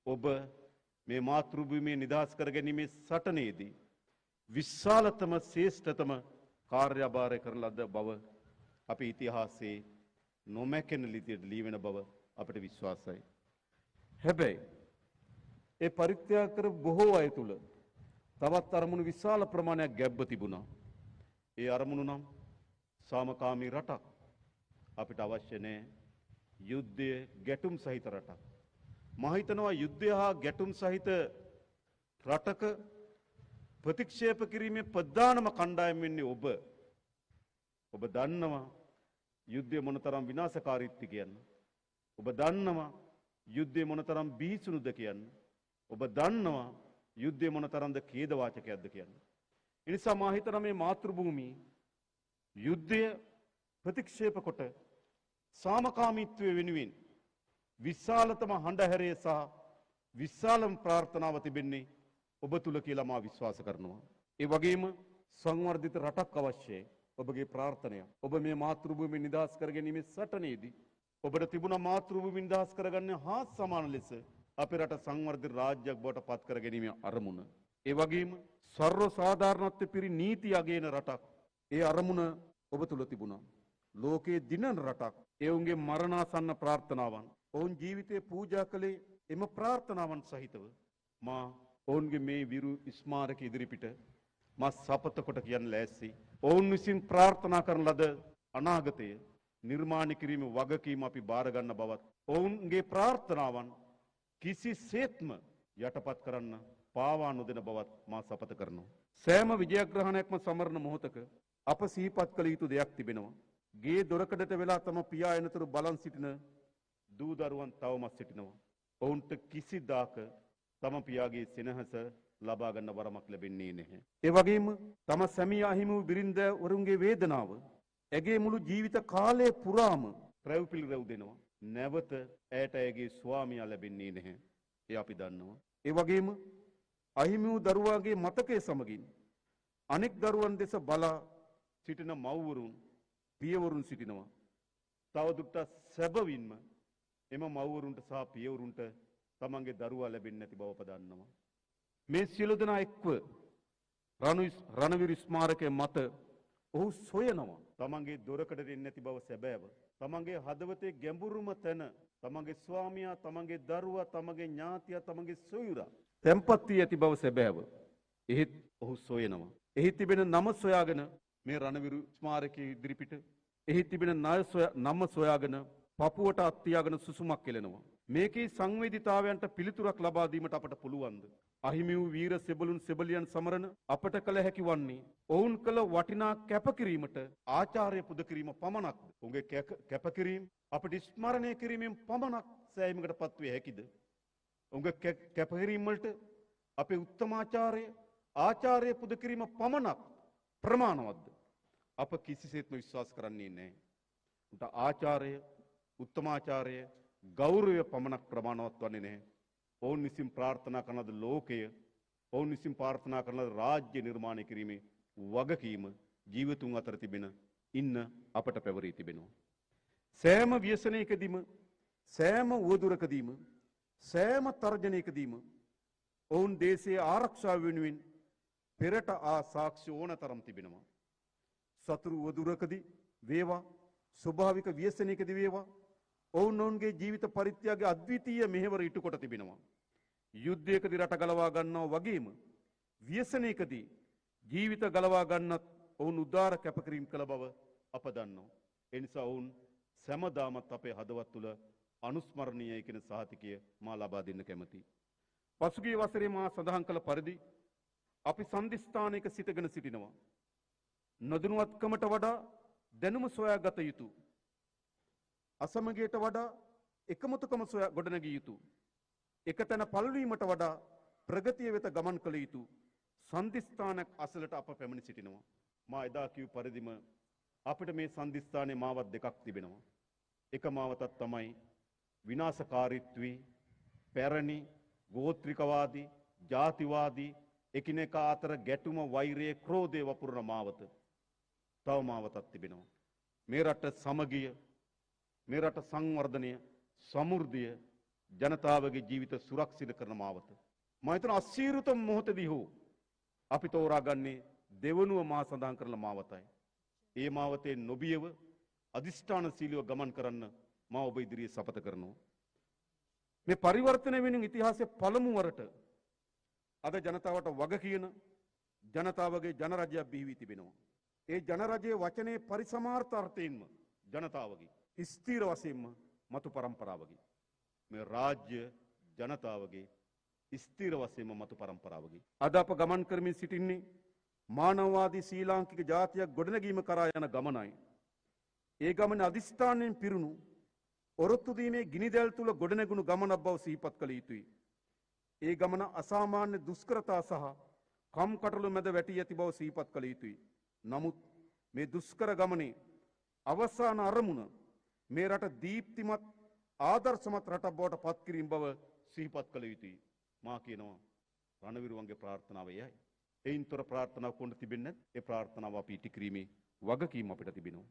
ඔබ මේ මාතෘ භූමිය නිදහස් කර ගැනීමේ සටනේදී විශාලතම ශ්‍රේෂ්ඨතම කාර්යභාරය කරන ලද බව අපේ ඉතිහාසයේ නොමැකෙන ලිපියට ලියවෙන බව අපට විශ්වාසයි. හැබැයි ඒ පරිත්‍යාග කර බොහෝ අය තුල තවත් අරමුණු විශාල ප්‍රමාණයක් ගැබ්ව තිබුණා. ඒ අරමුණු නම් සාමකාමී රටක්. අපිට අවශ්‍ය නැහැ යුද්ධය ගැටුම් සහිත රටක්. මම හිතනවා යුද්ධය හා ගැටුම් සහිත රටක ප්‍රතික්ෂේප කිරීමේ ප්‍රධානම කණ්ඩායම වෙන්නේ ඔබ. ඔබ දන්නවා යුද්ධය මොනතරම් විනාශකාරීත්වද කියන්න. ඔබ දන්නවා යුද්ධය මොනතරම් බිහිසුණුද කියන්න. ඔබ දන්නවා යුද්ධය මොනතරම්ද ඛේදවාචකයක්ද කියන්න. ඒ නිසා මම හිතනවා මේ මාතෘ භූමියේ යුද්ධය ප්‍රතික්ෂේප කොට සාමකාමීත්වය වෙනුවෙන් විශාලතම හඬහැරය සහ විශාලම ප්‍රාර්ථනාව තිබෙන්නේ ඔබ තුල කියලා මා විශ්වාස කරනවා. ඒ වගේම සංවර්ධිත රටක් අවශ්‍යයි. ඔබගේ ප්‍රාර්ථනය. ඔබ මේ මාතෘ භූමිය නිදහස් කර ගැනීමේ සටනේදී ඔබට තිබුණ මාතෘ භූමිය නිදහස් කරගන්න හා සමාන ලෙස අපේ රට සංවර්ධිත රාජ්‍යයක් බවට පත් කර ගැනීමේ අරමුණ. ඒ වගේම සර්ව සාධාරණත්වයේ පිරි නීති අගයන රටක්. ඒ අරමුණ ඔබ තුල තිබුණා. ලෝකයේ දිනන රටක්. ඒ උන්ගේ මරණාසන්න ප්‍රාර්ථනාවන්. ඔවුන් ජීවිතේ පූජා කළේ එම ප්‍රාර්ථනාවන් සහිතව. මා ඔවුන්ගේ මේ විරු ස්මාරක ඉදිරිපිට මා සපත කොට කියන්න ලෑස්ති. ඔවුන් විසින් ප්‍රාර්ථනා කරන ලද අනාගතය නිර්මාණය කිරීමේ වගකීම අපි බාර ගන්න බවත් ඔවුන්ගේ ප්‍රාර්ථනාවන් කිසිසේත්ම යටපත් කරන්න පාවා නොදෙන බවත් මා සපත කරනවා. සෑම විජයග්‍රහණයක්ම සමරන මොහොතක අප සිහිපත් කළ යුතු දෙයක් තිබෙනවා. ගේ දොරකඩට වෙලා තම පියා එනතුරු බලන් සිටින දූ දරුවන් තවමත් සිටිනවා. ඔවුන්ට කිසිදාක තම පියාගේ සෙනෙහස ලබා ගන්න වරමක් ලැබෙන්නේ නැහැ. ඒ වගේම තම සැමියා හිමි වූ බිරින්දවරුන්ගේ වේදනාව ඇගේ මුළු ජීවිත කාලය පුරාම රැව් පිළිරැව් දෙනවා. නැවත ඇයට ඇගේ ස්වාමියා ලැබෙන්නේ නැහැ. ඒ අපි දන්නවා. ඒ වගේම අහිමි වූ දරුවාගේ මතකයේ සමගින් අනෙක් දරුවන් දෙස බලා සිටින මව්වරුන් පියවරුන් සිටිනවා. තවදුරටත් සැබවින්ම එම මව්වරුන්ට සහ පියවරුන්ට තමන්ගේ දරුවා ලැබෙන්නේ නැති බව අප දන්නවා. මේ සියලු දෙනා එක්ව රණවීර ස්මාරකයේ මත ඔහු සොයනවා. තමන්ගේ දොරකඩ දෙන්නේ නැති බව සැබෑව. තමන්ගේ හදවතේ ගැඹුරුම තැන තමන්ගේ ස්වාමියා, තමන්ගේ දරුවා, තමන්ගේ ඥාතියා, තමන්ගේ සොයුරා තැන්පත් වී ඇති බව සැබෑව. එහෙත් ඔහු සොයනවා. එහි තිබෙන නම සොයාගෙන මේ රණවීර ස්මාරකයේ ඉදිරිපිට එහි තිබෙන නම සොයාගෙන පපුවට අත් තියාගෙන සුසුමක් කෙලෙනවා. මේකේ සංවේදීතාවයන්ට පිළිතුරක් ලබා දීමට අපට පුළුවන්ද? අහිමි වූ වීර සෙබළුන් සෙබලියන් සමරන අපට කළ හැකි වන්නේ ඔවුන් කළ වටිනා කැපකිරීමට ආචාර්ය පුද කිරීම පමණක්ද? උන්ගේ කැපකිරීම අපට ස්මරණය කිරීමෙන් පමණක් සෑයීමකට පත්විය හැකිද? උන්ගේ කැපකිරීම වලට අපේ ආචාර්ය පුද කිරීම පමණක් ප්‍රමාණවත්ද? අප කිසිසේත්ම විශ්වාස කරන්නේ නැහැ. උන්ට ආචාර්ය, උත්තමාචාර්ය, ගෞරවය පමණක් ප්‍රමාණවත් වන්නේ නැහැ. ඔවුන් විසින් ප්‍රාර්ථනා කරන ලද ලෝකය, ඔවුන් විසින් ප්‍රාර්ථනා කරන ලද රාජ්‍ය නිර්මාණය කිරීමේ වගකීම ජීවතුන් අතර තිබෙන ඉන්න අපට පැවරී තිබෙනවා. සෑම ව්‍යසනයකදීම, සෑම උවදුරකදීම, සෑම තර්ජනයකදීම ඔවුන් දේශයේ ආරක්ෂාව වෙනුවෙන් පෙරට සාක්ෂි ඕනතරම් තිබෙනවා. සතුරු උවදුරකදී වේවා, ස්වභාවික ව්‍යසනයකදී වේවා, ඔවුන්ගේ ජීවිත පරිත්‍යාගයේ අද්විතීය මෙහෙවර ඉටු කොට තිබෙනවා. යුද්ධයකදී රට ගලවා ගන්නවා වගේම ව්‍යසනයකදී ජීවිත ගලවා ගන්නත් ඔවුන් උදාර කැපකිරීම කළ බව අප දන්නවා. ඒ නිසා ඔවුන් සෑමදාමත් අපේ හදවත් තුළ අනුස්මරණීයයි කියන සහතිකය මා ලබා දෙන්න කැමැතියි. පසුගිය වසරේ මා සඳහන් කළ පරිදි අපි සන්ධිස්ථානයක සිටගෙන සිටිනවා. නොදැනුවත්කමට වඩා දැනුම සොයාගත යුතු, අසමගියට වඩා එකමුතුකම සොයා ගොඩනැගිය යුතු, එකතැන පල්වීමට වඩා ප්‍රගතිය වෙත ගමන් කළ යුතු සන්ධිස්ථානයක් අසලට අප පැමිණ සිටිනවා. මා එදා කිව් පරිදිම අපිට මේ සන්ධිස්ථානයේ මාවත් දෙකක් තිබෙනවා. එක මාවතක් තමයි විනාශකාරීත්වී, පැරණි, ගෝත්‍රිකවාදී, ජාතිවාදී, එකිනෙකා අතර ගැටුම, වෛරය, ක්‍රෝධය වපුරන මාවත. තව මාවතක් තිබෙනවා. මේ රට සමගිය, මේ රට සංවර්ධනය, සමෘද්ධිය, ජනතාවගේ ජීවිත සුරක්ෂිත කරන මාවත. මම හිතන අසීරුතම මොහොතදී හෝ අපි තෝරාගන්නේ දෙවනුව මා සඳහන් කරන මාවතයි. ඒ මාවතේ නොබියව අදිෂ්ඨානශීලීව ගමන් කරන්න මා ඔබ ඉදිරියේ සපත කරනවා. මේ පරිවර්තනය වෙනුවෙන් ඉතිහාසයේ පළමු වරට අද ජනතාවට වග කියන ජනතාවගේ ජනරජයක් බිහි වී තිබෙනවා. ඒ ජනරජයේ වචනේ පරිසමාර්ථ අර්ථයෙන්ම ජනතාවගේ ස්ථීර වශයෙන්ම මතු පරම්පරාවගේ මේ රාජ්‍ය ජනතාවගේ ස්ථීර වශයෙන්ම මතු පරම්පරාවගේ අද අප ගමන් කරමින් සිටින්නේ මානවවාදී ශ්‍රී ලාංකික ජාතියක් ගොඩනැගීම කරා යන ගමනයි. ඒ ගමන අදිස්ථානයෙන් පිරුණු ඔරොත්තු දීමේ ගිනිදැල් තුල ගොඩනැගුණු ගමනක් බව සිහිපත් කළ යුතුයි. ඒ ගමන අසාමාන්‍ය දුෂ්කරතා සහ කම්කටොළු මැද වැටී ඇති බව සිහිපත් කළ යුතුයි. නමුත් මේ දුෂ්කර ගමනේ අවසාන අරමුණ මේ රට දීප්තිමත් ආදර්ශමත් රටක් බවට පත් කිරීම බව සිහිපත් කළ යුතුයි. මා කියනවා රණවිරුවන්ගේ ප්‍රාර්ථනාව එයයි. එයින්තර ප්‍රාර්ථනාවක් කොන්න තිබෙන්නේ ඒ ප්‍රාර්ථනාව අපි ඉටි කිරීමේ වගකීම අපිට තිබෙනවා.